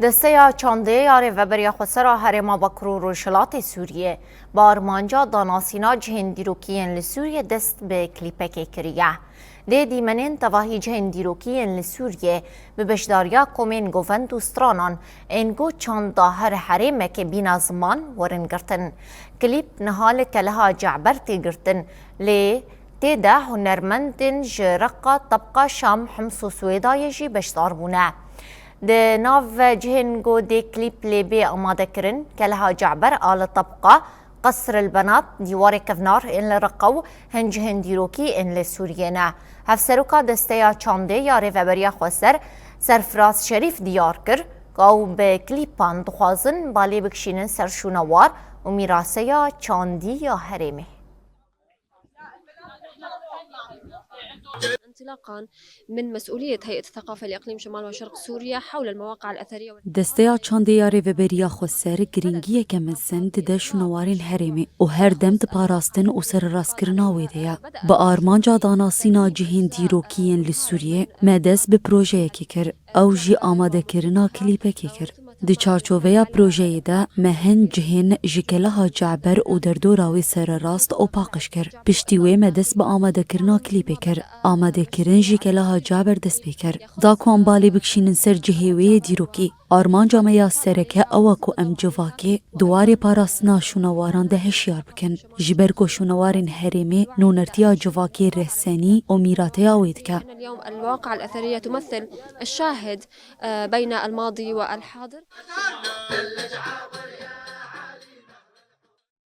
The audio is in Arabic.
دسته چانده یاری و بریا خسرا هرما بکرو روشلات سوریه با آرمانجا داناسینا جهن دیروکیین لسوریه دست به کلیپک کریه. ده دیمنین تواهی جهن دیروکیین لسوریه به بشداریا کومین گوون دوسترانان انگو چانده هر حرمه که بینا زمان ورنگرتن. کلیپ نهال کلها جعبرتی گرتن لی تیده هنرمندن جرقا طبقا شام حمسو سویدای جی بشدار بونه. ده ناف جهنگو دي كليب ليبي أماده كرن كلها جعبر آل طبقة قصر البنات ديوار كفنار إن لرقو هنجهن ديروكي إن لسورينا هفسروكا دستيا چانده يا ريفبريا خوستر سرفراز شريف ديار كر قاو بكليبان دخوازن بالي بكشينن سرشونوار وميراسيا چاندي يا هرمي. انطلاقا من مسؤولية هيئة الثقافة لإقليم شمال وشرق سوريا حول المواقع الأثرية دستيا چانديا ريفبريا خوسر گرینگیه که من سند ده شنوارین هرمی و هر دم دپاراستن و سر راسکرنا ویدیا با آرمانجا داناسینا جهین دیروکیین لسوریه مدس به پروژه که کر او جی آماده کرنا کلیپه که کر دی چارچوبیا پروژه ده مهن جهن جکلها جعبر و دردوراوی سر راست او پاقش کر پشتیوی مدس با آماده کرنا کلیپه کر آماده کرن جکلها جعبر دست بکر دا کوان بالی بکشینن سر جهوی دیروکی آرمان جامعه سرکه اوکو ام جواکی دواری پاراستنا شونواران ده هشیار بکن جبرگو شونوارین هرمی نونرتیا جواکی رسانی و میراتی آوید که اليوم الواقع الأثرية تمثل الشاهد بين الماضي والحاضر.